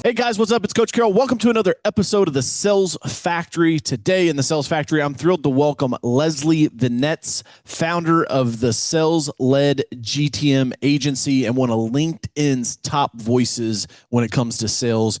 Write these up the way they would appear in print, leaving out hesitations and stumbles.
Hey guys, what's up? It's Coach Carroll. Welcome to another episode of the Sales Factory. Today in the Sales Factory, I'm thrilled to welcome Leslie Venetz, founder of the Sales-Led GTM agency and one of LinkedIn's top voices when it comes to sales.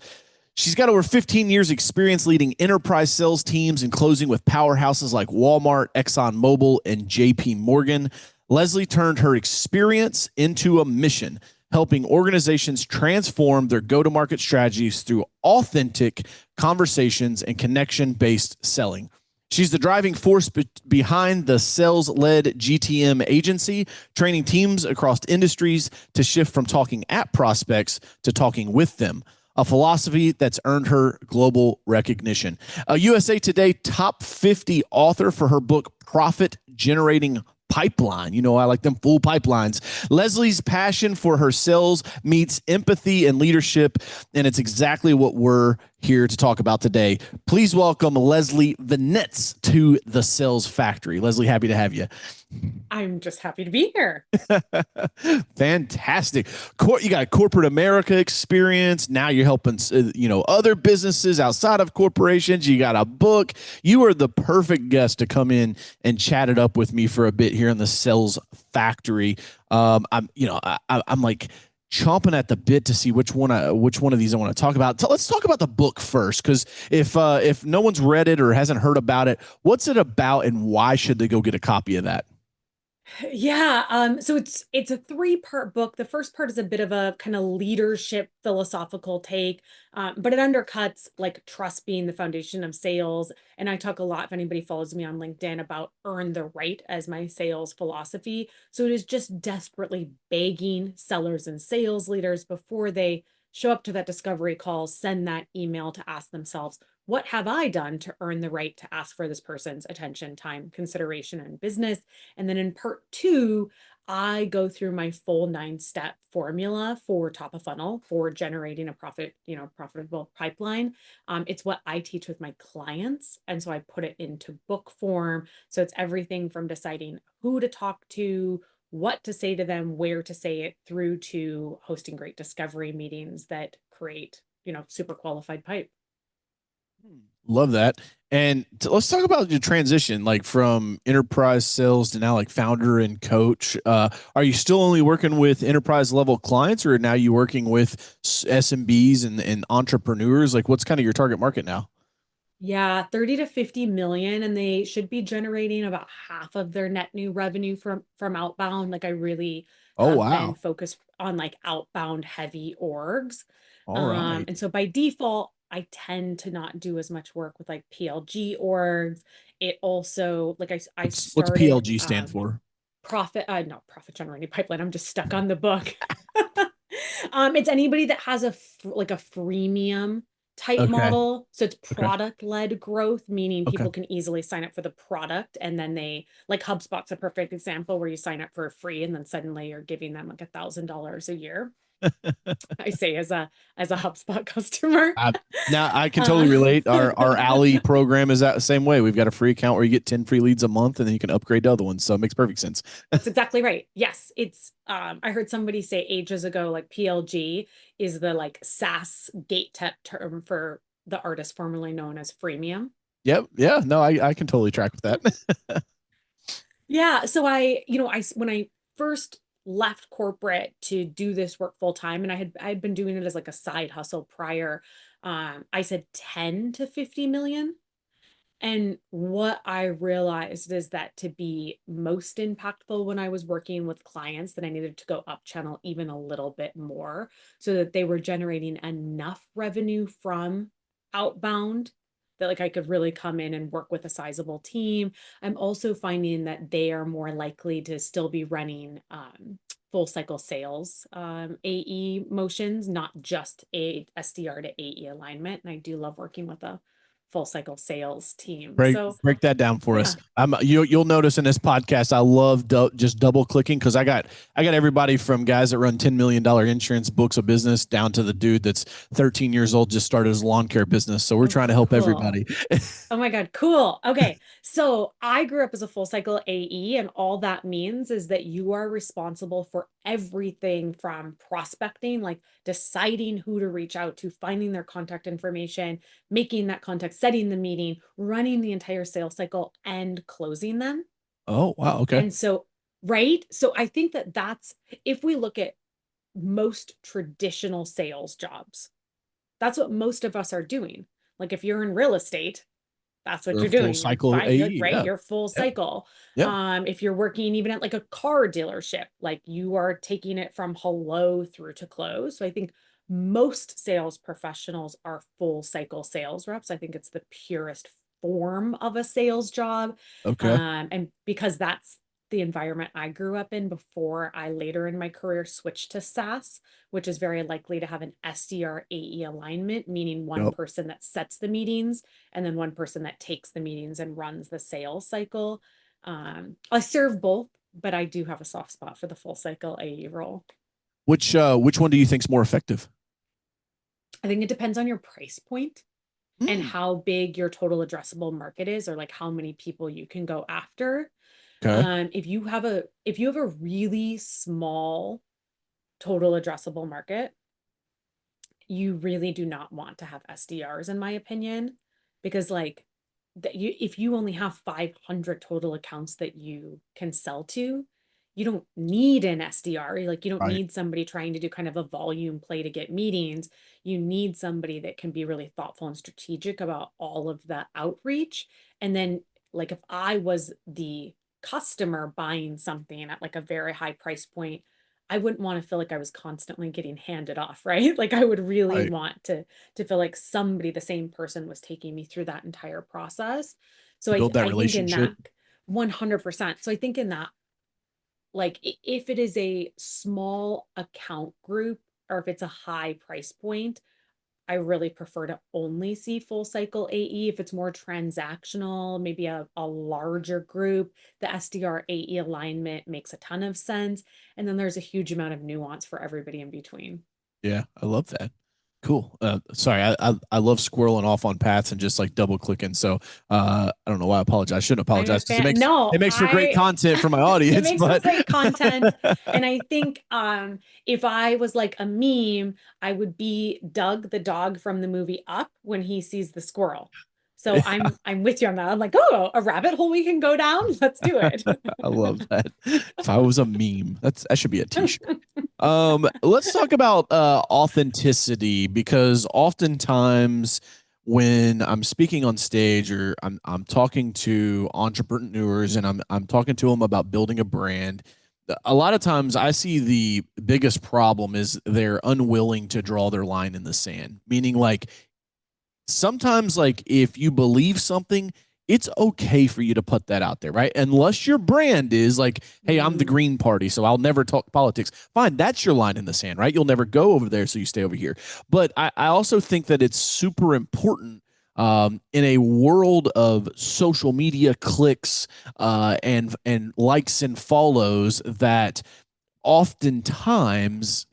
She's got over 15 years experience leading enterprise sales teams and closing with powerhouses like Walmart, ExxonMobil, and JP Morgan. Leslie turned her experience into a mission, helping organizations transform their go-to-market strategies through authentic conversations and connection-based selling. She's the driving force behind the Sales-Led GTM agency, training teams across industries to shift from talking at prospects to talking with them, a philosophy that's earned her global recognition. A USA Today top 50 author for her book, Profit Generating Pipeline. You know, I like them full pipelines. Leslie's passion for her sales meets empathy and leadership, and it's exactly what we're here to talk about today. Please welcome Leslie Venetz to the Sales Factory. Leslie, happy to have you. I'm just happy to be here. Fantastic. You got corporate America experience. Now you're helping, other businesses outside of corporations. You got a book. You are the perfect guest to come in and chat it up with me for a bit here in the Sales Factory. I'm like chomping at the bit to see which one of these I want to talk about. So let's talk about the book first, because if no one's read it or hasn't heard about it, what's it about and why should they go get a copy of that? Yeah, so it's a three-part book. The first part is a bit of a kind of leadership philosophical take, but it undercuts like trust being the foundation of sales. And I talk a lot, if anybody follows me on LinkedIn, about earn the right as my sales philosophy. So it is just desperately begging sellers and sales leaders before they show up to that discovery call, send that email to ask themselves, what have I done to earn the right to ask for this person's attention, time, consideration, and business? And then in part two, I go through my full 9-step formula for top of funnel for generating a profitable pipeline. It's what I teach with my clients. And so I put it into book form. So it's everything from deciding who to talk to, what to say to them, where to say it, through to hosting great discovery meetings that create, super qualified pipe. Love that. And let's talk about your transition, like from enterprise sales to now like founder and coach. Are you still only working with enterprise level clients, or now you working with SMBs and entrepreneurs? Like, what's kind of your target market now? Yeah, 30 to 50 million, and they should be generating about half of their net new revenue from outbound. Like I really Oh, have been wow. focused on like outbound heavy orgs. All right. And so by default, I tend to not do as much work with like PLG orgs. It also like I What's started PLG stand for? no, profit generating pipeline. I'm just stuck on the book. It's anybody that has like a freemium type Okay. model. So it's Okay. product led growth, meaning Okay. people can easily sign up for the product. And then like HubSpot's a perfect example where you sign up for free and then suddenly you're giving them like $1,000 a year. I say as a HubSpot customer. I, Now I can totally Uh, relate. Our Alley program is that the same way. We've got a free account where you get 10 free leads a month and then you can upgrade to other ones. So it makes perfect sense. That's exactly right. Yes, it's I heard somebody say ages ago like PLG is the like SaaS gate tech term for the artist formerly known as freemium. Yep. Yeah. No, I can totally track with that. Yeah, so when I first left corporate to do this work full time, and I had been doing it as like a side hustle prior, I said 10 to 50 million. And what I realized is that to be most impactful when I was working with clients, that I needed to go up channel even a little bit more so that they were generating enough revenue from outbound that like I could really come in and work with a sizable team. I'm also finding that they are more likely to still be running full cycle sales AE motions, not just a SDR to AE alignment. And I do love working with a full cycle sales team. break So break that down for us. yeah, You'll notice in this podcast I love just double clicking, because I got everybody from guys that run $10 million insurance books of business down to the dude that's 13 years old, just started his lawn care business. So we're oh, trying to help cool. everybody. Oh my God, cool. Okay. So I grew up as a full cycle AE, and all that means is that you are responsible for everything from prospecting, like deciding who to reach out to, finding their contact information, making that contact, setting the meeting, running the entire sales cycle, and closing them. Oh, wow. Okay. And so, right? So I think that that's, if we look at most traditional sales jobs, that's what most of us are doing. Like if you're in real estate, that's what Or you're full doing. You're cycle fine, like, AE. right? Yeah. You're full Yeah. cycle. Yeah. If you're working even at like a car dealership, like you are taking it from hello through to close. So I think most sales professionals are full cycle sales reps. I think it's the purest form of a sales job. Okay. And because that's the environment I grew up in before I later in my career switched to SaaS, which is very likely to have an SDR AE alignment, meaning one Yep. person that sets the meetings and then one person that takes the meetings and runs the sales cycle. I serve both, but I do have a soft spot for the full cycle AE role. Which one do you think is more effective? I think it depends on your price point and Hmm. how big your total addressable market is, or like how many people you can go after. Okay. If you have a really small total addressable market, you really do not want to have SDRs, in my opinion, because like that you if you only have 500 total accounts that you can sell to, you don't need an SDR. Like you don't Right. need somebody trying to do kind of a volume play to get meetings. You need somebody that can be really thoughtful and strategic about all of the outreach. And then like if I was the customer buying something at like a very high price point, I wouldn't want to feel like I was constantly getting handed off, right? Like I would really Right. want to feel like somebody, the same person was taking me through that entire process. So To build that I think in relationship. that 100%. So I think in that, like if it is a small account group or if it's a high price point, I really prefer to only see full cycle AE. If it's more transactional, maybe a larger group, the SDR AE alignment makes a ton of sense. And then there's a huge amount of nuance for everybody in between. Yeah, I love that. Cool. Sorry, I love squirreling off on paths and just like double clicking. So I don't know why I apologize. I shouldn't I'm a apologize because fan. it No, makes for great content for my it audience. makes for But great content. And I think if I was like a meme, I would be Doug the dog from the movie Up when he sees the squirrel. So yeah, I'm with you on that. I'm like, oh, a rabbit hole we can go down. Let's do it. I love that. If I was a meme, that should be a t-shirt. Let's talk about authenticity because oftentimes when I'm speaking on stage or I'm talking to entrepreneurs and I'm talking to them about building a brand, a lot of times I see the biggest problem is they're unwilling to draw their line in the sand, meaning like sometimes like if you believe something, it's okay for you to put that out there, right? Unless your brand is like, hey, I'm the Mm. Green Party, so I'll never talk politics. Fine, that's your line in the sand, right? You'll never go over there, so you stay over here. But I also think that it's super important in a world of social media clicks and likes and follows that oftentimes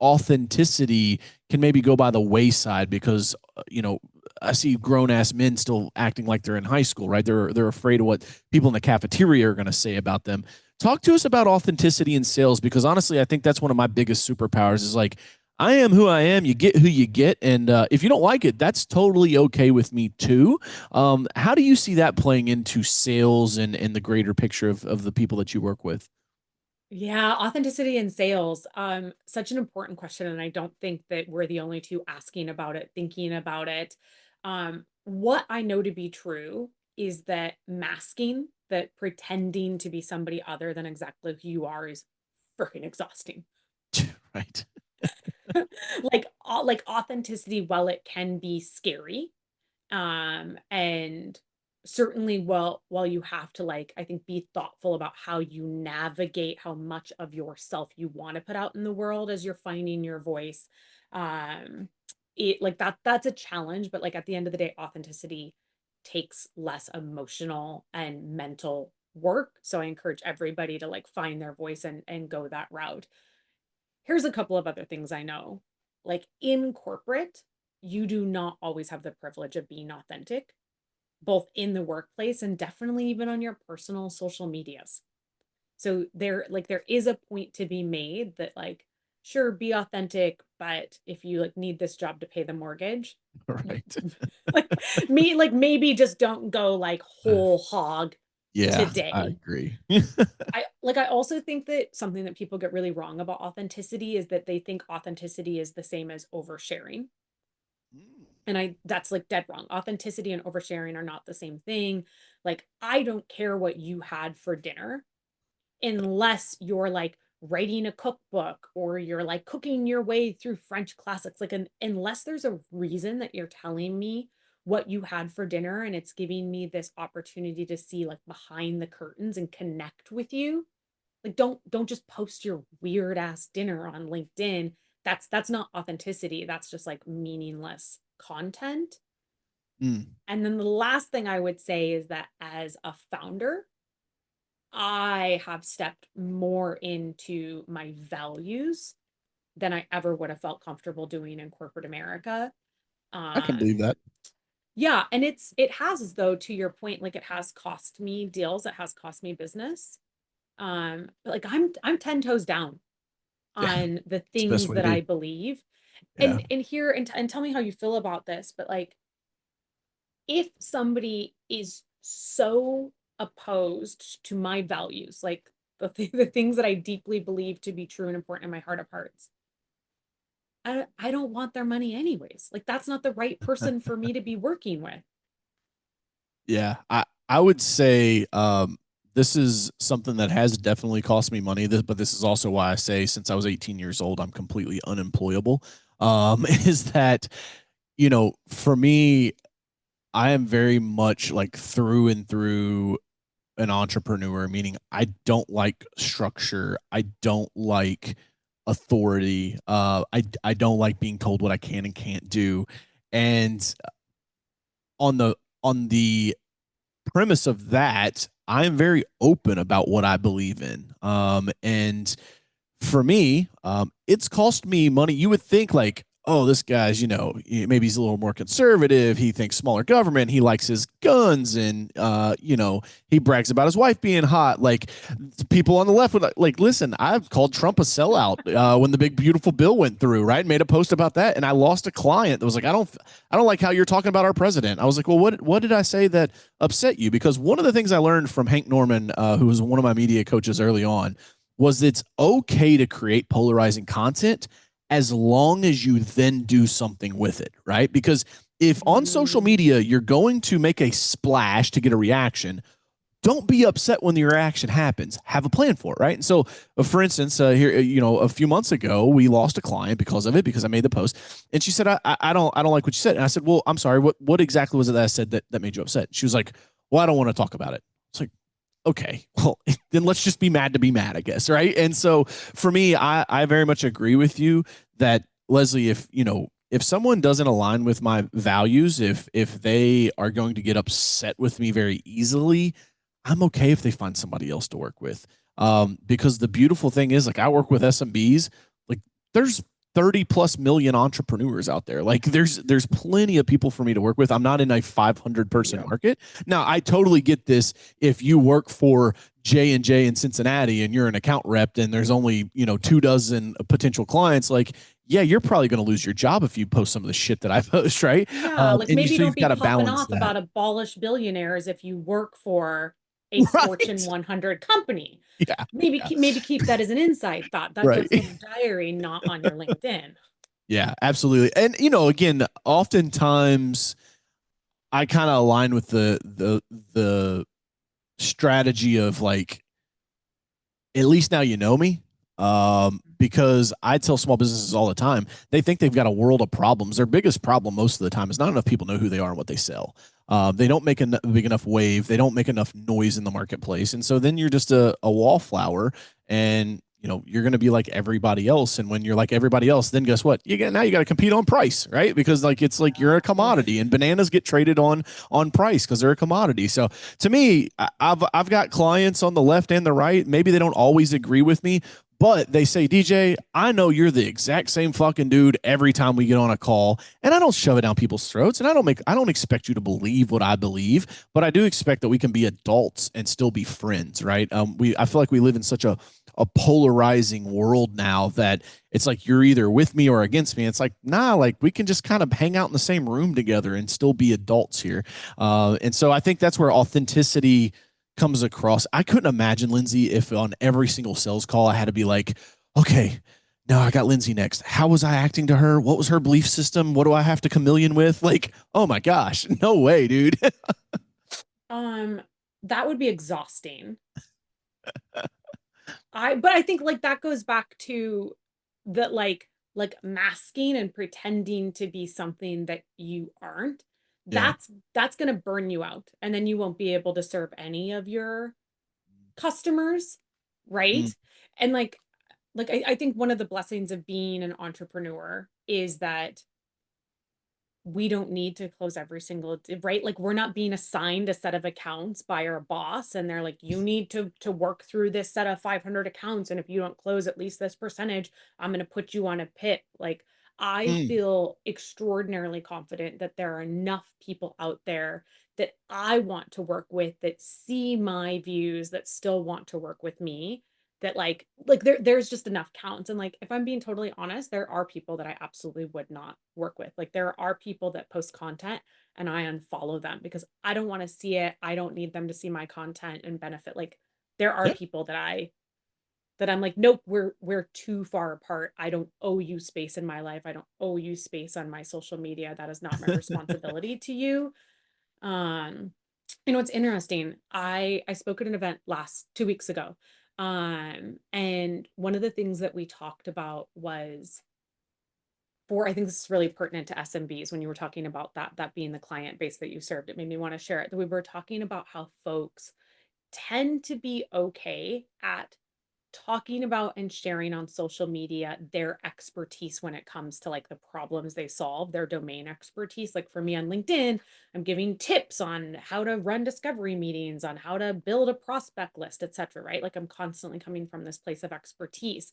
authenticity can maybe go by the wayside because I see grown ass men still acting like they're in high school, right? They're afraid of what people in the cafeteria are going to say about them. Talk to us about authenticity in sales because honestly, I think that's one of my biggest superpowers. Is like I am who I am. You get who you get, and if you don't like it, that's totally okay with me too. How do you see that playing into sales and the greater picture of the people that you work with? Yeah, authenticity in sales. Such an important question. And I don't think that we're the only two asking about it, thinking about it. What I know to be true is that masking, that pretending to be somebody other than exactly who you are is freaking exhausting. Right. Like authenticity, while it can be scary, and certainly while you have to like I think be thoughtful about how you navigate how much of yourself you want to put out in the world as you're finding your voice, um it like that's a challenge, but like at the end of the day authenticity takes less emotional and mental work, so I encourage everybody to like find their voice and go that route. Here's a couple of other things I know. Like in corporate, you do not always have the privilege of being authentic, both in the workplace and definitely even on your personal social medias. So there is a point to be made that like, sure, be authentic, but if you like need this job to pay the mortgage, Right. like like maybe just don't go like whole hog Yeah, I today. agree. I also think that something that people get really wrong about authenticity is that they think authenticity is the same as oversharing. And that's like dead wrong. Authenticity and oversharing are not the same thing. Like, I don't care what you had for dinner unless you're like writing a cookbook or you're like cooking your way through French classics. Like, unless there's a reason that you're telling me what you had for dinner and it's giving me this opportunity to see like behind the curtains and connect with you. Like, don't just post your weird ass dinner on LinkedIn. That's not authenticity. That's just like meaningless content. Mm. And then the last thing I would say is that as a founder, I have stepped more into my values than I ever would have felt comfortable doing in corporate America. I can believe Um, that. yeah, and it has, though, to your point, like it has cost me deals, it has cost me business. But like I'm 10 toes down Yeah, on the it's the best things way to that be. I believe. Yeah. And tell me how you feel about this, but like if somebody is so opposed to my values, like the things that I deeply believe to be true and important in my heart of hearts, I don't want their money anyways. Like that's not the right person for me to be working with. Yeah, I would say this is something that has definitely cost me money. But this is also why I say since I was 18 years old, I'm completely unemployable. Is that for me, I am very much like through and through an entrepreneur, meaning I don't like structure. I don't like authority. I don't like being told what I can and can't do. And on the premise of that, I'm very open about what I believe in. And for me, it's cost me money. You would think like, oh, this guy's, maybe he's a little more conservative. He thinks smaller government. He likes his guns, and he brags about his wife being hot. Like people on the left would like, listen, I've called Trump a sellout when the big beautiful bill went through, right? Made a post about that, and I lost a client that was like, I don't like how you're talking about our president. I was like, well, what did I say that upset you? Because one of the things I learned from Hank Norman, who was one of my media coaches early on, was it's okay to create polarizing content as long as you then do something with it, right? Because if on social Mm, media you're going to make a splash to get a reaction, don't be upset when the reaction happens. Have a plan for it, right? And so, for instance, here, a few months ago, we lost a client because of it because I made the post, and she said, "I don't like what you said." And I said, "Well, I'm sorry. What exactly was it that I said that made you upset?" She was like, "Well, I don't want to talk about it." It's like, okay, well, then let's just be mad to be mad, I guess, right? And so for me, I very much agree with you that, Leslie, if someone doesn't align with my values, if they are going to get upset with me very easily, I'm okay if they find somebody else to work with. Because the beautiful thing is, like, I work with SMBs, like there's 30 plus million entrepreneurs out there. Like there's plenty of people for me to work with. I'm not in a 500-person yeah. market. Now, I totally get this. If you work for J&J in Cincinnati and you're an account rep and there's only, 24 potential clients, like, yeah, you're probably going to lose your job if you post some of the shit that I post, right? Yeah, like And maybe so don't you've be got to popping balance off that. about abolish billionaires if you work for a Fortune Right. 100 company. Yeah. Yeah. Maybe keep that as an inside thought. That Right. goes in your diary, not on your LinkedIn. Yeah, absolutely. And again, oftentimes I kind of align with the strategy of like, at least now you know me. Because I tell small businesses all the time, they think they've got a world of problems. Their biggest problem most of the time is not enough people know who they are and what they sell. They don't make a big enough wave. They don't make enough noise in the marketplace. And so then you're just a wallflower, and you're going to be like everybody else. And when you're like everybody else, then guess what? Now you got to compete on price, right? Because like it's like you're a Ugh. commodity, and bananas get traded on price because they're a commodity. So to me, I've got clients on the left and the right. Maybe they don't always agree with me, But they say, DJ, I know you're the exact same fucking dude every time we get on a call, and I don't shove it down people's throats, and I don't expect you to believe what I believe, but I do expect that we can be adults and still be friends, right? I feel like we live in such a polarizing world now that it's like you're either with me or against me. It's like, nah, like we can just kind of hang out in the same room together and still be adults here. And so I think that's where authenticity comes across. I couldn't imagine, Lindsay, if on every single sales call I had to be like, okay, now I got Lindsay next. How was I acting to her? What was her belief system? What do I have to chameleon with? Like, oh my gosh, no way, dude. Um, that would be exhausting. But I think like that goes back to that like masking and pretending to be something that you aren't. Yeah. That's going to burn you out, and then you won't be able to serve any of your customers, Mm. right? And I think one of the blessings of being an entrepreneur is that we don't need to close every single, right? Like we're not being assigned a set of accounts by our boss, and they're like, you need to work through this set of 500 accounts, and if you don't close at least this percentage, I'm going to put you on a pit. Like I Mm. feel extraordinarily confident that there are enough people out there that I want to work with, that see my views, that still want to work with me, that there's just enough counts. And like if I'm being totally honest, there are people that I absolutely would not work with. Like there are people that post content and I unfollow them because I don't want to see it. I don't need them to see my content and benefit. Like there are Yeah. people that I'm like, nope, we're too far apart. I don't owe you space in my life. I don't owe you space on my social media. That is not my responsibility to you. um it's interesting. I spoke at an event last 2 weeks ago. And one of the things that we talked about was, I think this is really pertinent to SMBs when you were talking about that being the client base that you served. It made me want to share it. That we were talking about how folks tend to be okay at talking about and sharing on social media their expertise when it comes to like the problems they solve, their domain expertise. Like for me on LinkedIn, I'm giving tips on how to run discovery meetings, on how to build a prospect list, etc. Right? Like I'm constantly coming from this place of expertise.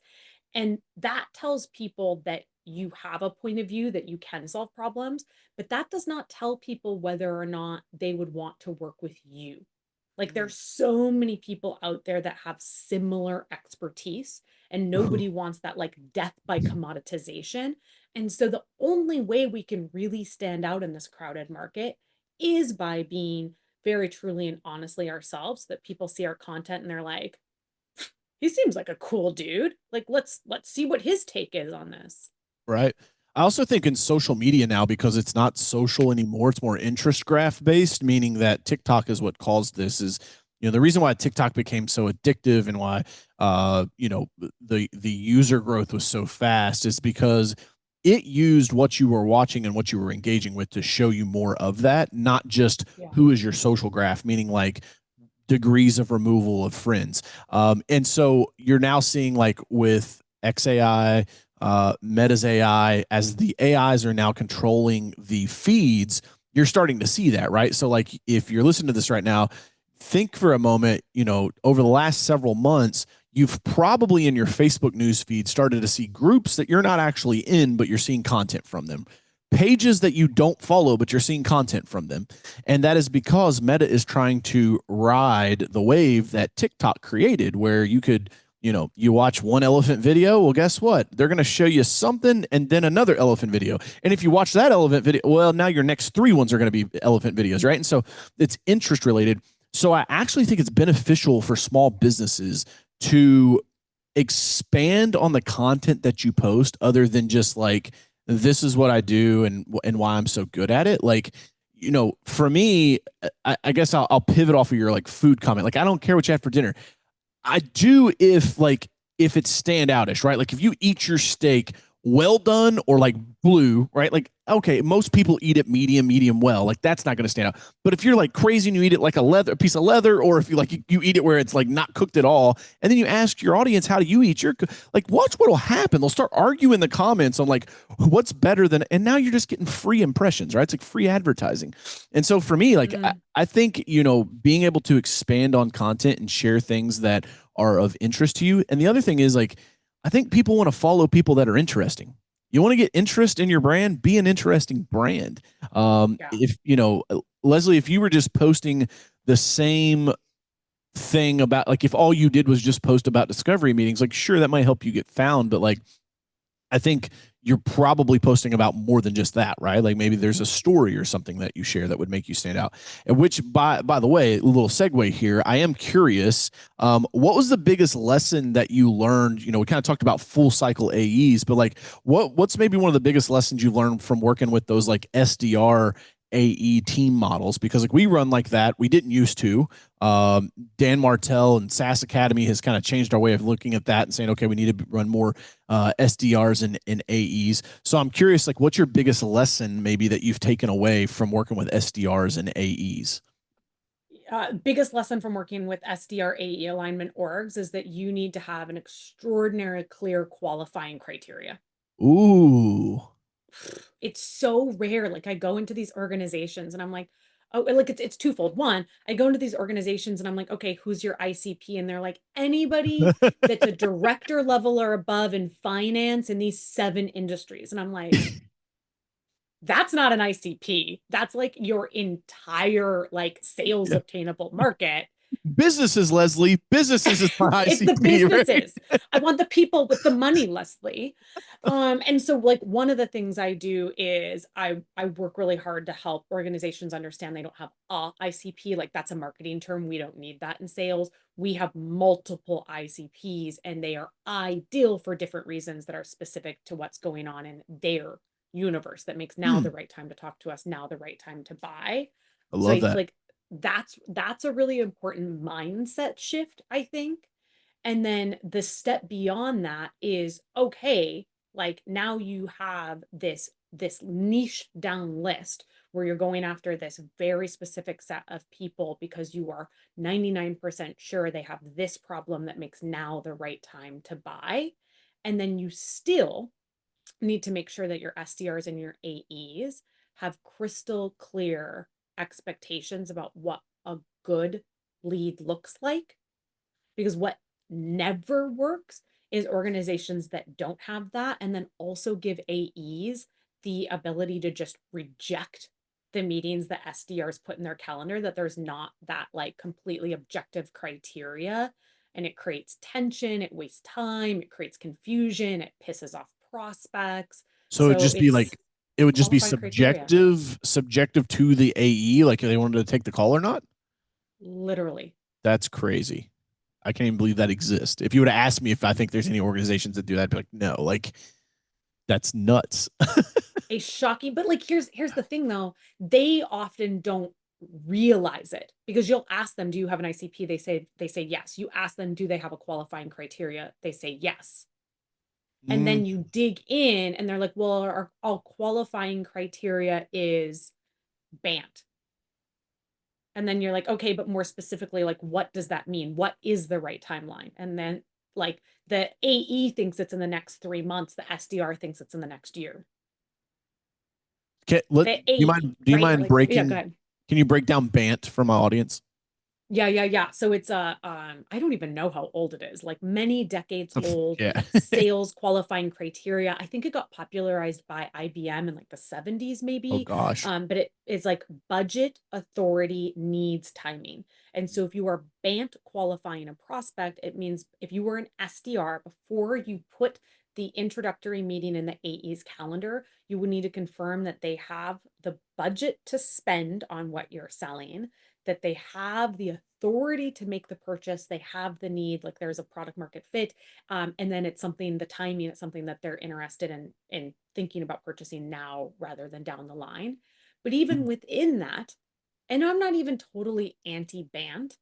And that tells people that you have a point of view, that you can solve problems, but that does not tell people whether or not they would want to work with you. Like Mm. there's so many people out there that have similar expertise, and nobody wants that like death by commoditization. And so the only way we can really stand out in this crowded market is by being very truly and honestly ourselves, that people see our content and they're like, he seems like a cool dude. Like let's see what his take is on this. Right. I also think in social media now, because it's not social anymore, it's more interest graph based, meaning that TikTok is what caused this. Is, the reason why TikTok became so addictive and why the user growth was so fast is because it used what you were watching and what you were engaging with to show you more of that, not just Yeah. who is your social graph, meaning like degrees of removal of friends. And so you're now seeing like with XAI, Meta's AI, as the AIs are now controlling the feeds, you're starting to see that, right? So like if you're listening to this right now, think for a moment, over the last several months, you've probably in your Facebook news feed started to see groups that you're not actually in, but you're seeing content from them. Pages that you don't follow, but you're seeing content from them. And that is because Meta is trying to ride the wave that TikTok created, where you could, you watch one elephant video. Well, guess what? They're going to show you something and then another elephant video. And if you watch that elephant video, well, now your next three ones are going to be elephant videos, right? And so it's interest related. So I actually think it's beneficial for small businesses to expand on the content that you post other than just like, this is what I do and why I'm so good at it. Like, for me, I guess I'll pivot off of your like food comment. Like, I don't care what you have for dinner. I do if it's standoutish, right? Like if you eat your steak well done or like blue, right? Like, okay, most people eat it medium well. Like that's not going to stand out. But if you're like crazy and you eat it like a piece of leather, or if you like you eat it where it's like not cooked at all, and then you ask your audience, how do you eat your, like, watch what'll happen. They'll start arguing in the comments on like what's better than, and now you're just getting free impressions, right? It's like free advertising. And so for me, like I think, being able to expand on content and share things that are of interest to you. And the other thing is like, I think people want to follow people that are interesting. You want to get interest in your brand, be an interesting brand. Yeah. If you know, Leslie, if you were just posting the same thing about, like, if all you did was just post about discovery meetings, like, sure, that might help you get found, but like, I think you're probably posting about more than just that, right? Like maybe there's a story or something that you share that would make you stand out. And which, by the way, a little segue here. I am curious, what was the biggest lesson that you learned? You know, we kind of talked about full cycle AEs, but like, what's maybe one of the biggest lessons you learned from working with those like SDR AE team models? Because like we run like that, we didn't used to. Dan Martell and SaaS Academy has kind of changed our way of looking at that and saying, okay, we need to run more SDRs and AEs. So I'm curious, like, what's your biggest lesson maybe that you've taken away from working with SDRs and AEs? Biggest lesson from working with SDR AE alignment orgs is that you need to have an extraordinary clear qualifying criteria. Ooh. It's so rare. Like I go into these organizations and I'm like, oh, like it's twofold. One, I go into these organizations and I'm like, okay, who's your ICP? And they're like, anybody that's a director level or above in finance in these 7 industries. And I'm like, that's not an ICP. That's like your entire like sales Yeah. obtainable market. Businesses, Leslie. Businesses is my It's the ICP, right? businesses. I want the people with the money, Leslie. And so like one of the things I do is I work really hard to help organizations understand they don't have a ICP. Like that's a marketing term. We don't need that in sales. We have multiple ICPs and they are ideal for different reasons that are specific to what's going on in their universe that makes now the Hmm. right time to talk to us, now the right time to buy. I So love I that. like that's a really important mindset shift, I think. And then the step beyond that is okay, like now you have this niche down list where you're going after this very specific set of people because you are 99% sure they have this problem that makes now the right time to buy. And then you still need to make sure that your SDRs and your AEs have crystal clear expectations about what a good lead looks like. Because what never works is organizations that don't have that and then also give AEs the ability to just reject the meetings that SDRs put in their calendar, that there's not that like completely objective criteria. And it creates tension, it wastes time, it creates confusion, it pisses off prospects. So it'd So just be it's like, it would just be qualifying criteria, subjective to the AE, like if they wanted to take the call or not. literally. That's crazy. I can't even believe that exists. If you would have asked me if I think there's any organizations that do that, I'd be like, no, like that's nuts. A shocking, but like here's the thing though, they often don't realize it because you'll ask them, do you have an ICP? They say yes. You ask them, do they have a qualifying criteria? They say yes. And Mm, then you dig in and they're like, well, our qualifying criteria is BANT. And then you're like, okay, but more specifically, like, what does that mean? What is the right timeline? And then like the AE thinks it's in the next 3 months, the SDR thinks it's in the next year. do The you AE, mind? Do you right? mind Like, yeah, go breaking? ahead. Can you break down Bant for my audience? Yeah. So it's a I don't even know how old it is, like many decades old Yeah. sales qualifying criteria. I think it got popularized by IBM in like the 70s Oh maybe. gosh. But it is like budget, authority, needs, timing. And so if you are BANT qualifying a prospect, it means if you were an SDR before you put the introductory meeting in the AE's calendar, you would need to confirm that they have the budget to spend on what you're selling, that they have the authority to make the purchase, they have the need, like there's a product market fit, and then it's something, the timing, it's something that they're interested in thinking about purchasing now rather than down the line. But even within that, and I'm not even totally anti-BANT,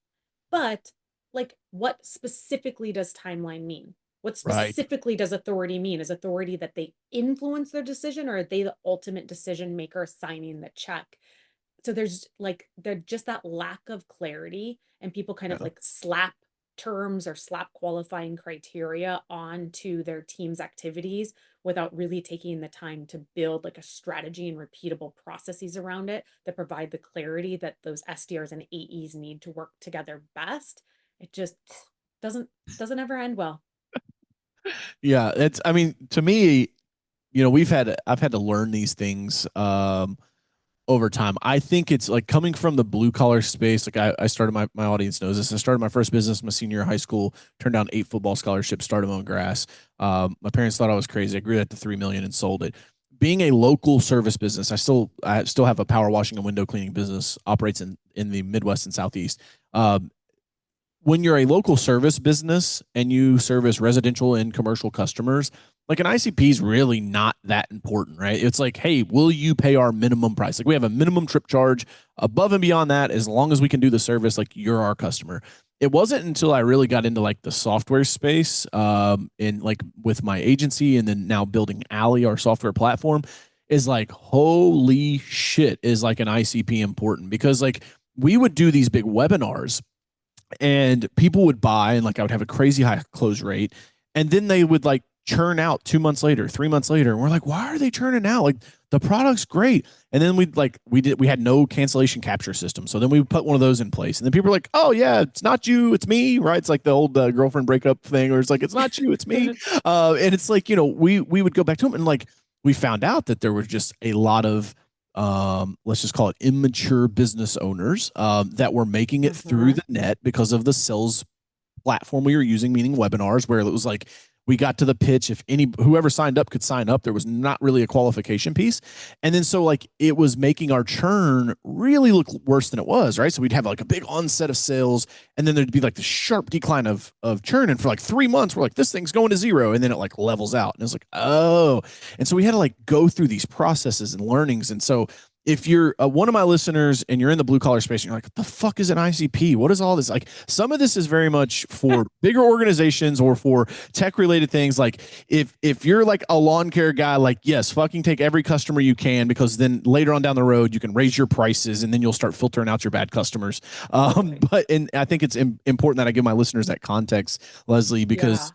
but like what specifically does timeline mean? What Right. specifically does authority mean? Is authority that they influence their decision, or are they the ultimate decision maker signing the check? So there's just that lack of clarity, and people kind of Yeah. like slap terms or slap qualifying criteria onto their team's activities without really taking the time to build like a strategy and repeatable processes around it that provide the clarity that those SDRs and AEs need to work together best. It just doesn't doesn't ever end well. Yeah, it's, I mean, to me, I've had to learn these things over time. I think it's like coming from the blue collar space. Like I started my audience knows this. I started my first business my senior year of high school, turned down 8 football scholarships, started mowing grass. My parents thought I was crazy. I grew that to 3 million and sold it. Being a local service business, I still have a power washing and window cleaning business, operates in the Midwest and Southeast. Um, when you're a local service business and you service residential and commercial customers, like an ICP is really not that important, right? It's like, hey, will you pay our minimum price? Like we have a minimum trip charge. Above and beyond that, as long as we can do the service, like you're our customer. It wasn't until I really got into like the software space, in like with my agency and then now building Alley, our software platform, is like, holy shit, is like an ICP important? Because like we would do these big webinars and people would buy, and like I would have a crazy high close rate, and then they would like churn out 2 months later, 3 months later, and we're like, why are they churning out? Like the product's great. And then we had no cancellation capture system, so then we put one of those in place, and then people are like, oh yeah, it's not you, it's me, right? It's like the old girlfriend breakup thing, or it's like, it's not you, it's me. And it's like, we would go back to them, and like we found out that there was just a lot of let's just call it immature business owners that were making it through the net because of the sales platform we were using, meaning webinars, where it was like we got to the pitch. If whoever signed up could sign up, there was not really a qualification piece. And then so like it was making our churn really look worse than it was, right? So we'd have like a big onset of sales, and then there'd be like the sharp decline of churn. And for like 3 months, we're like, this thing's going to zero. And then it like levels out. And it's like, oh. And so we had to like go through these processes and learnings. And so if you're one of my listeners and you're in the blue collar space and you're like, what the fuck is an ICP? What is all this? Like some of this is very much for bigger organizations or for tech related things. Like if you're like a lawn care guy, like yes, fucking take every customer you can, because then later on down the road, you can raise your prices and then you'll start filtering out your bad customers. And I think it's important that I give my listeners that context, Leslie, because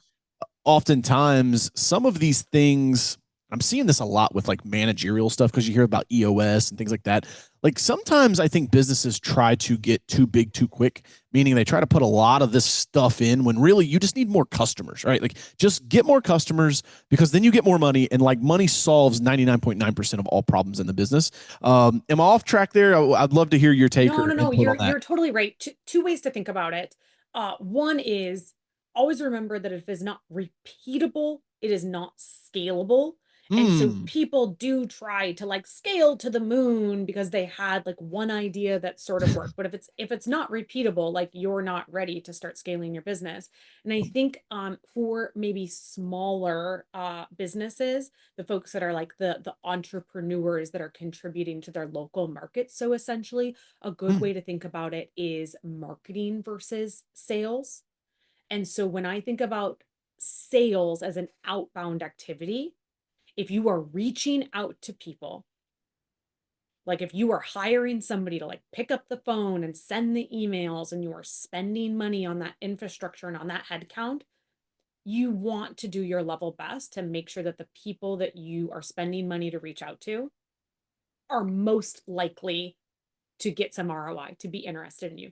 oftentimes some of these things, I'm seeing this a lot with like managerial stuff, because you hear about EOS and things like that. Like sometimes I think businesses try to get too big too quick, meaning they try to put a lot of this stuff in when really you just need more customers, right? Like just get more customers, because then you get more money, and like money solves 99.9% of all problems in the business. Am I off track there? I'd love to hear your take No, or no, no. input on that. You're totally right. Two ways to think about it. One is always remember that if it's not repeatable, it is not scalable. And so Hmm. people do try to like scale to the moon because they had like one idea that sort of worked. But if it's not repeatable, like you're not ready to start scaling your business. And I think for maybe smaller businesses, the folks that are like the entrepreneurs that are contributing to their local market. So essentially, a good Hmm. way to think about it is marketing versus sales. And so when I think about sales as an outbound activity, if you are reaching out to people, like if you are hiring somebody to like pick up the phone and send the emails, and you are spending money on that infrastructure and on that headcount, you want to do your level best to make sure that the people that you are spending money to reach out to are most likely to get some ROI, to be interested in you.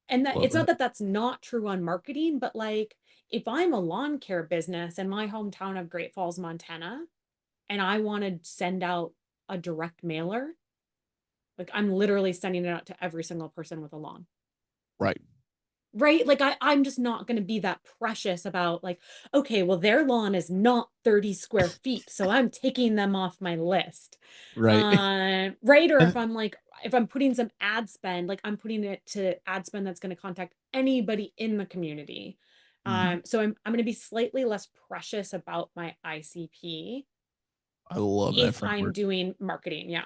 And that Love it's not that. that that's not true on marketing, but like if I'm a lawn care business in my hometown of Great Falls, Montana, and I want to send out a direct mailer, like I'm literally sending it out to every single person with a lawn. Right. Right? Like I'm just not going to be that precious about like, okay, well, their lawn is not 30 square feet, so I'm taking them off my list. Right. Right. Or if And I'm like, if I'm putting some ad spend, like I'm putting it to ad spend that's going to contact anybody in the community. mhm. So I'm going to be slightly less precious about my ICP I love that if I'm framework. doing marketing. Yeah.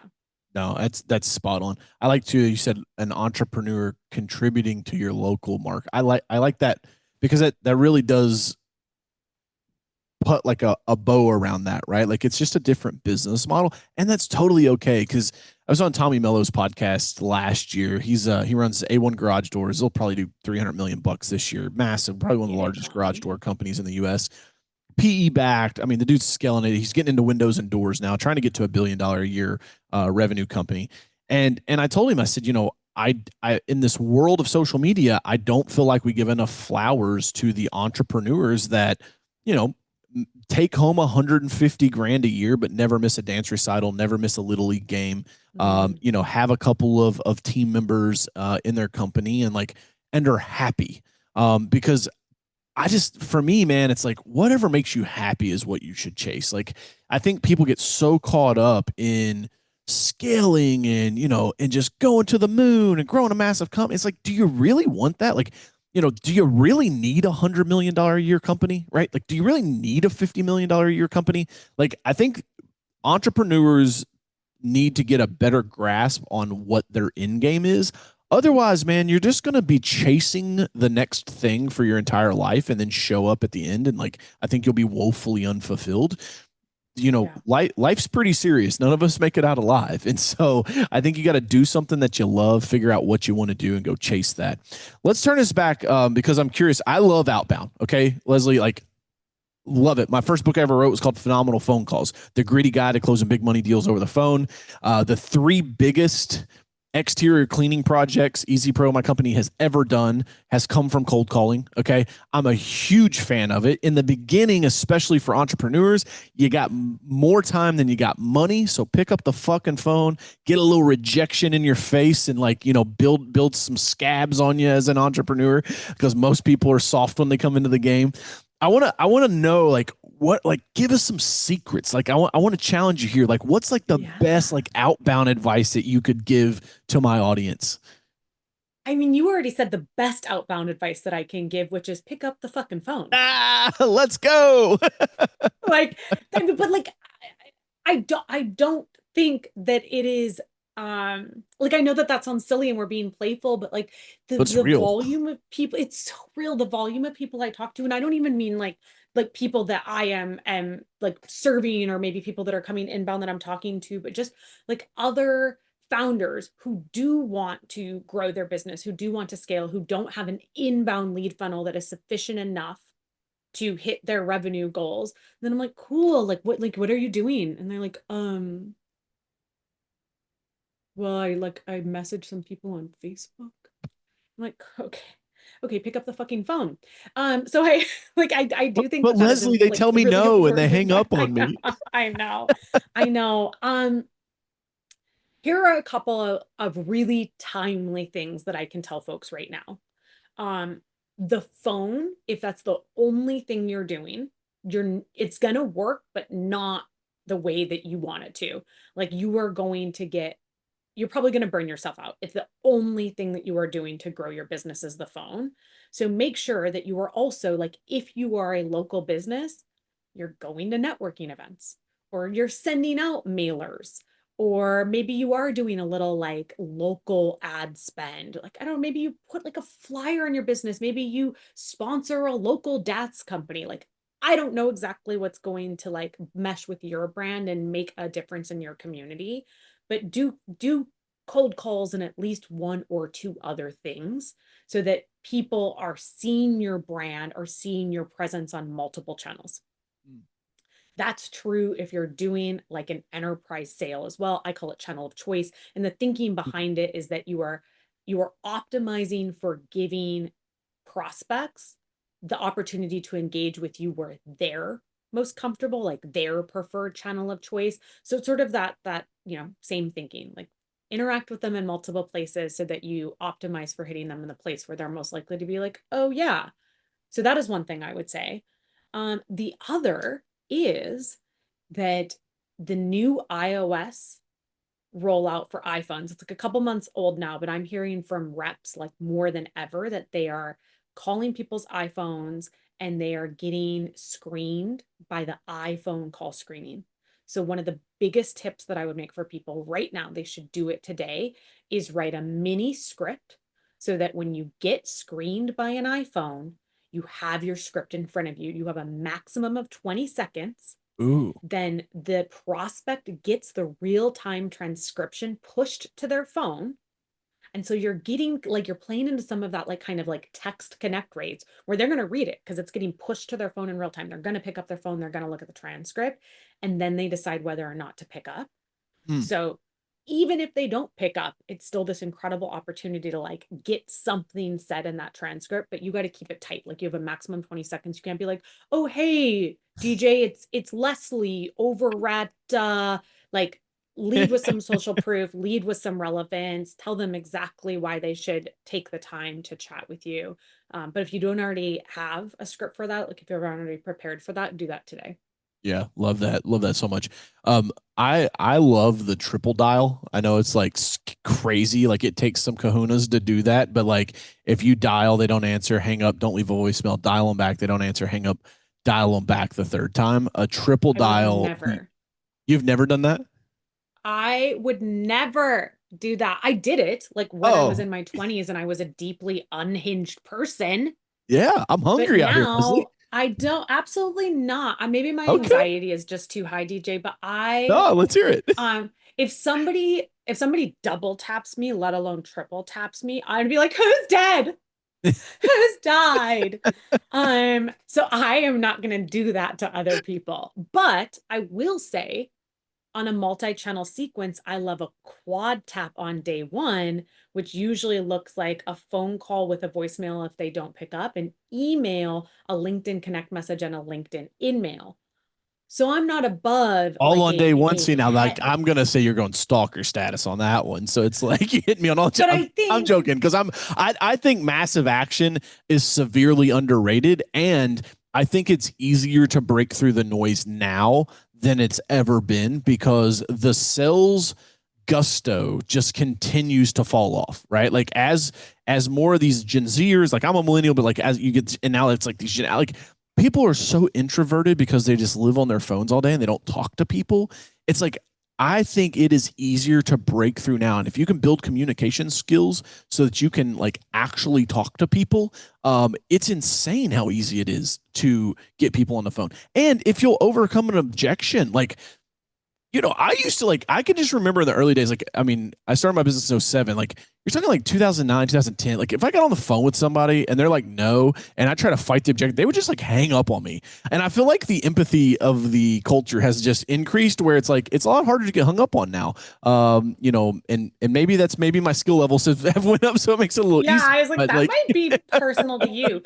No, that's spot on. I like to, you said an entrepreneur contributing to your local market. I like that, because that really does put like a bow around that, right? Like it's just a different business model, and that's totally okay. Because I was on Tommy Mello's podcast last year. He runs A1 Garage Doors. They'll probably do 300 million bucks this year. Massive, probably one of the largest garage Yeah. door companies in the U.S. PE backed. I mean, the dude's scaling it. He's getting into windows and doors now, trying to get to $1 billion a year revenue company. And I told him, I said, I in this world of social media, I don't feel like we give enough flowers to the entrepreneurs that, you know, take home 150 grand a year, but never miss a dance recital, never miss a little league game. Mm, Have a couple of team members in their company and are happy. Because for me, man, it's like whatever makes you happy is what you should chase. Like, I think people get so caught up in scaling and just going to the moon and growing a massive company. It's like, do you really want that? Like, do you really need $100 million a year company, right? Like, do you really need a $50 million a year company? Like, I think entrepreneurs need to get a better grasp on what their end game is. Otherwise, man, you're just going to be chasing the next thing for your entire life and then show up at the end. And I think you'll be woefully unfulfilled. yeah. Life's pretty serious. None of us make it out alive. And so I think you got to do something that you love, figure out what you want to do and go chase that. Let's turn this back because I'm curious. I love Outbound. Okay, Leslie, love it. My first book I ever wrote was called Phenomenal Phone Calls, the gritty guide to closing big money deals over the phone. The three biggest exterior cleaning projects Easy Pro, my company, has ever done has come from cold calling. Okay. I'm a huge fan of it. In the beginning, especially for entrepreneurs, you got more time than you got money. So pick up the fucking phone, get a little rejection in your face and build some scabs on you as an entrepreneur because most people are soft when they come into the game. I want to know give us some secrets. I want to challenge you here. Like what's the best Yeah. outbound advice that you could give to my audience? I mean, you already said the best outbound advice that I can give, which is pick up the fucking phone. Let's go. Like, but like, I don't think that it is, like, I know that that sounds silly and we're being playful, but like What's the real? volume of people, it's so real. The volume of people I talk to, and I don't even mean like people that I am like serving, or maybe people that are coming inbound that I'm talking to, but just like other founders who do want to grow their business, who do want to scale, who don't have an inbound lead funnel that is sufficient enough to hit their revenue goals. And then I'm like, cool, like what are you doing? And they're like, well, I messaged some people on Facebook. I'm like, okay. Okay, pick up the fucking phone. So I I But, do think but that that is a Leslie, they like tell me really no and they important hang advice. up on me. I know. I know. Here are a couple of really timely things that I can tell folks right now. Um, the phone, if that's the only thing you're doing, it's gonna work, but not the way that you want it to. Like you are going to get, you're probably going to burn yourself out if the only thing that you are doing to grow your business is the phone. So make sure that you are also, like, if you are a local business, you're going to networking events, or you're sending out mailers, or maybe you are doing a little like local ad spend. Like, I don't know, maybe you put like a flyer on your business, maybe you sponsor a local DATS company. Like, I don't know exactly what's going to like mesh with your brand and make a difference in your community, but do cold calls and at least one or two other things so that people are seeing your brand or seeing your presence on multiple channels. That's true if you're doing like an enterprise sale as well. I call it channel of choice. And the thinking behind it is that you are optimizing for giving prospects the opportunity to engage with you where they're most comfortable, like their preferred channel of choice. So it's sort of that same thinking, like interact with them in multiple places so that you optimize for hitting them in the place where they're most likely to be like, oh yeah. So that is one thing I would say. The other is that the new iOS rollout for iPhones, it's like a couple months old now, but I'm hearing from reps like more than ever that they are calling people's iPhones and they are getting screened by the iPhone call screening. So one of the biggest tips that I would make for people right now, they should do it today, is write a mini script so that when you get screened by an iPhone, you have your script in front of you. You have a maximum of 20 seconds. Ooh. Then the prospect gets the real-time transcription pushed to their phone. And so you're getting like you're playing into some of that like kind of like text connect rates where they're going to read it because it's getting pushed to their phone in real time. They're going to pick up their phone, they're going to look at the transcript, and then they decide whether or not to pick up. Hmm. So even if they don't pick up, it's still this incredible opportunity to like get something said in that transcript, but you got to keep it tight. Like you have a maximum 20 seconds. You can't be like, oh, hey, DJ, it's Leslie over at like lead with some social proof, lead with some relevance, tell them exactly why they should take the time to chat with you. But if you don't already have a script for that, like if you're already prepared for that, do that today. Yeah, love that. Love that so much. I love the triple dial. I know it's like crazy, like it takes some kahunas to do that, but like if you dial, they don't answer, hang up, don't leave a voicemail, dial them back, they don't answer, hang up, dial them back the third time. A triple I would dial. never. You've never done that? I would never do that. I did it like when I was Oh, in my 20s and I was a deeply unhinged person. yeah, I'm But hungry out here, Leslie. now I don't, absolutely not. Maybe my Okay. anxiety is just too high, DJ, but No, let's hear it. if somebody double taps me, let alone triple taps me, I'd be like, who's dead? Who's died? So I am not gonna do that to other people. But I will say on a multi-channel sequence, I love a quad tap on day one, which usually looks like a phone call with a voicemail if they don't pick up, an email, a LinkedIn Connect message, and a LinkedIn InMail. So I'm not above All like on day one. a See now, like head. I'm gonna say you're going stalker status on that one. So it's like you hit me on all. But I'm, I I'm think, joking because I think massive action is severely underrated, and I think it's easier to break through the noise now than it's ever been because the sales gusto just continues to fall off, right? Like as more of these Gen Zers, like I'm a millennial, but like as you get, and now it's like these like people are so introverted because they just live on their phones all day and they don't talk to people. It's like I think it is easier to break through now, and if you can build communication skills so that you can like actually talk to people, it's insane how easy it is to get people on the phone. And if you'll overcome an objection, like I used to like, I can just remember in the early days, like, I mean, I started my business in '07. Like, you're talking like 2009, 2010. Like, if I got on the phone with somebody and they're like, no, and I try to fight the objection, they would just like hang up on me. And I feel like the empathy of the culture has just increased where it's like, it's a lot harder to get hung up on now. And maybe that's maybe my skill levels have went up, so it makes it a little yeah, easier. I was like, But that like, might be personal to you.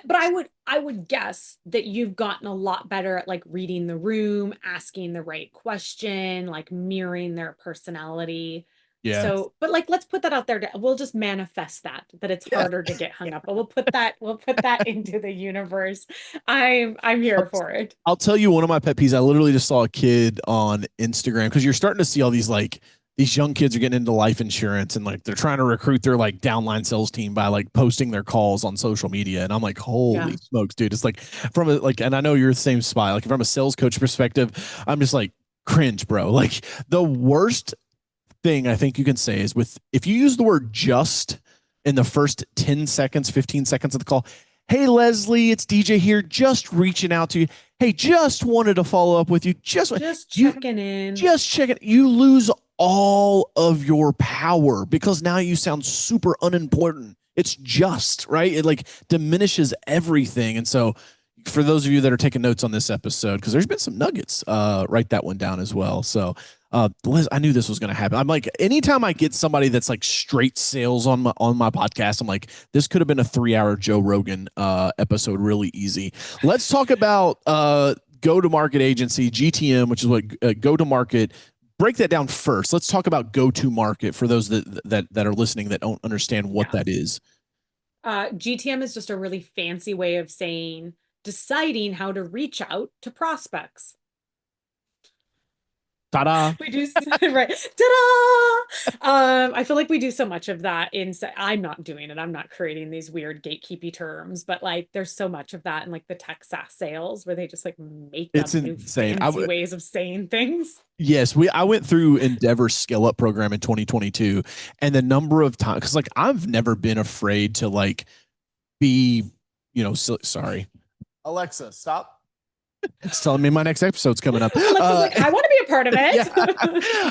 But I would guess that you've gotten a lot better at like reading the room, asking the right question, like mirroring their personality. yeah. So, but like let's put that out there. We'll just manifest that it's Yeah. harder to get hung up. But we'll put that into the universe. I'm here I'll, for it. I'll tell you one of my pet peeves. I literally just saw a kid on Instagram because you're starting to see all these like these young kids are getting into life insurance and like they're trying to recruit their like downline sales team by like posting their calls on social media. And I'm like, holy Yeah. smokes, dude. It's like from a like, and I know you're the same spot. Like from a sales coach perspective, I'm just like cringe, bro. Like the worst thing I think you can say is with if you use the word just in the first 10 seconds, 15 seconds of the call, hey Leslie, it's DJ here, just reaching out to you. Hey, just wanted to follow up with you. Just You checking in. just check it. You lose all of your power because now you sound super unimportant. It's just right. It like diminishes everything. And so, for those of you that are taking notes on this episode, because there's been some nuggets, write that one down as well. So, Liz, I knew this was going to happen. I'm like, anytime I get somebody that's like straight sales on my podcast, I'm like, this could have been a 3-hour Joe Rogan episode, really easy. Let's talk about go to market agency, GTM, which is what go to market. Break that down first. Let's talk about go to market for those that are listening that don't understand what Yeah. that is. GTM is just a really fancy way of saying deciding how to reach out to prospects. Ta-da. We do right. Ta-da! I feel like we do so much of that I'm not doing it. I'm not creating these weird gatekeepy terms, but like there's so much of that in like the tech SaaS sales where they just like make It's up new insane. fancy ways of saying things. Yes, I went through Endeavor's scale up program in 2022, and the number of times because like I've never been afraid to like be sorry, Alexa, stop. It's telling me my next episode's coming up. Alexa's like, I want to be a part of Yeah.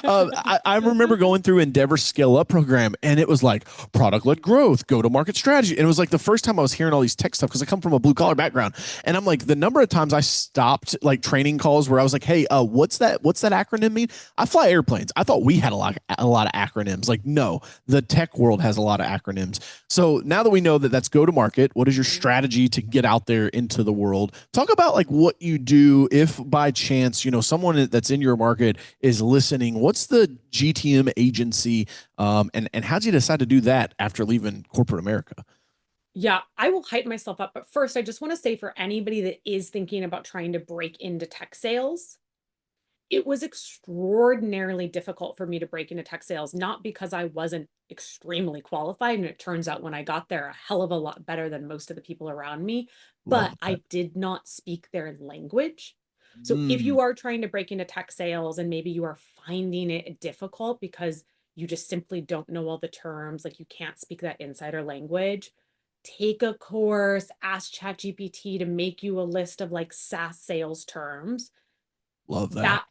it. I remember going through Endeavor Scale Up program, and it was like product led growth, go to market strategy. And it was like the first time I was hearing all these tech stuff because I come from a blue collar background. And I'm like, the number of times I stopped like training calls where I was like, hey, what's that acronym mean? I fly airplanes. I thought we had a lot of acronyms. Like, no, the tech world has a lot of acronyms. So now that we know that that's go to market, what is your strategy to get out there into the world? Talk about like what you do if by chance, someone that's in your market is listening. What's the GTM agency, and how did you decide to do that after leaving corporate America? Yeah, I will hype myself up. But first, I just want to say for anybody that is thinking about trying to break into tech sales, it was extraordinarily difficult for me to break into tech sales, not because I wasn't extremely qualified. And it turns out when I got there, a hell of a lot better than most of the people around me, but Love that. I did not speak their language. So if Mm, you are trying to break into tech sales and maybe you are finding it difficult because you just simply don't know all the terms, like you can't speak that insider language, take a course, ask ChatGPT to make you a list of like SaaS sales terms. love that.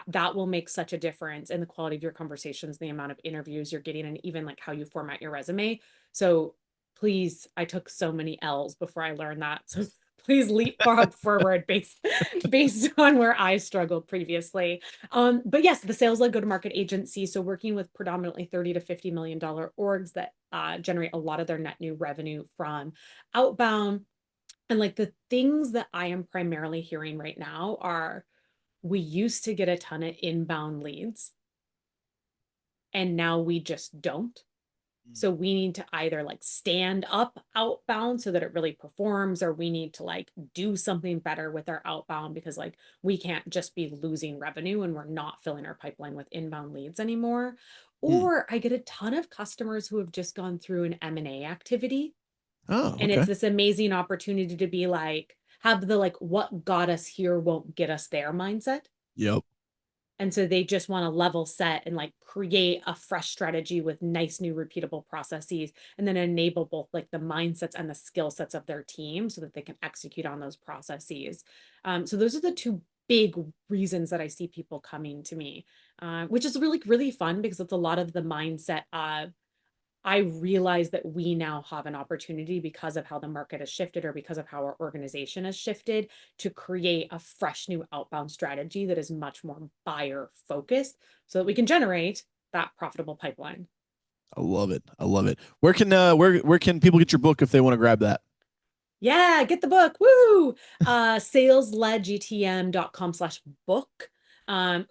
That will make such a difference in the quality of your conversations, the amount of interviews you're getting, and even like how you format your resume. So please, I took so many L's before I learned that. So please leapfrog forward based on where I struggled previously. But yes, the sales led go-to-market agency. So working with predominantly 30 to $50 million orgs that generate a lot of their net new revenue from outbound. And like the things that I am primarily hearing right now are, we used to get a ton of inbound leads and now we just don't. So we need to either like stand up outbound so that it really performs, or we need to like do something better with our outbound, because like we can't just be losing revenue and we're not filling our pipeline with inbound leads anymore. Mm. Or I get a ton of customers who have just gone through an M&A activity, Oh, and it's okay. this amazing opportunity to be like, have the like what got us here won't get us there mindset. Yep. And so they just want to level set and like create a fresh strategy with nice new repeatable processes, and then enable both like the mindsets and the skill sets of their team so that they can execute on those processes. So those are the two big reasons that I see people coming to me, which is really, really fun because it's a lot of the mindset of, I realize that we now have an opportunity because of how the market has shifted, or because of how our organization has shifted, to create a fresh new outbound strategy that is much more buyer focused so that we can generate that profitable pipeline. I love it. I love it. Where can people get your book if they want to grab that? Yeah, get the book. Woo! Salesledgtm.com/book.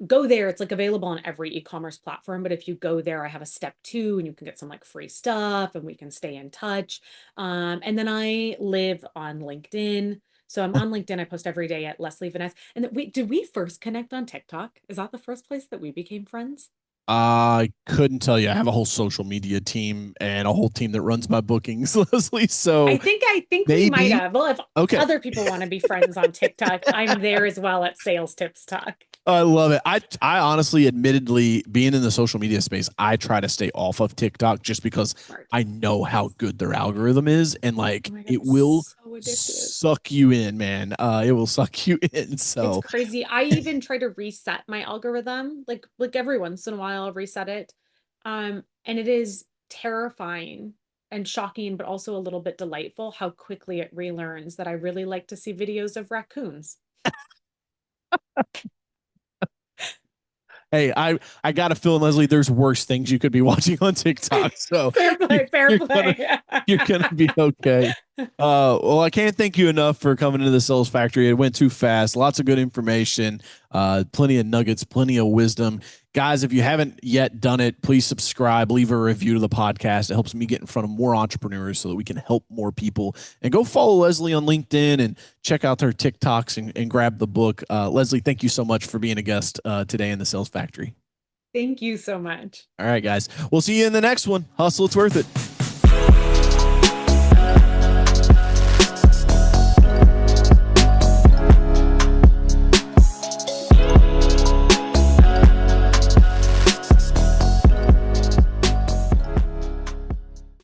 Go there. It's like available on every e-commerce platform. But if you go there, I have a step 2 and you can get some like free stuff and we can stay in touch. And then I live on LinkedIn. So I'm on LinkedIn. I post every day at Leslie Venetz. And wait, did we first connect on TikTok? Is that the first place that we became friends? I couldn't tell you. I have a whole social media team and a whole team that runs my bookings, Leslie. So I think we might maybe. have. Well, if Okay. other people want to be friends on TikTok, I'm there as well at Sales Tips Talk. I love it. I honestly, admittedly, being in the social media space, I try to stay off of TikTok just because Smart. I know how good their algorithm is, and Oh like my God, it will so addictive. suck you in, man. It will suck you in. It's So, crazy. I even try to reset my algorithm, like every once in a while I'll reset it. And it is terrifying and shocking, but also a little bit delightful how quickly it relearns that I really like to see videos of raccoons. hey, I got a feeling, Leslie, there's worse things you could be watching on TikTok. So Fair you're, play, fair you're gonna play. you're gonna be okay. Well, I can't thank you enough for coming to the Sales Factory. It went too fast. Lots of good information, plenty of nuggets, plenty of wisdom. Guys, if you haven't yet done it, please subscribe, leave a review to the podcast. It helps me get in front of more entrepreneurs so that we can help more people. And go follow Leslie on LinkedIn and check out her TikToks and grab the book. Leslie, thank you so much for being a guest today in the Sales Factory. Thank you so much. All right, guys. We'll see you in the next one. Hustle, it's worth it.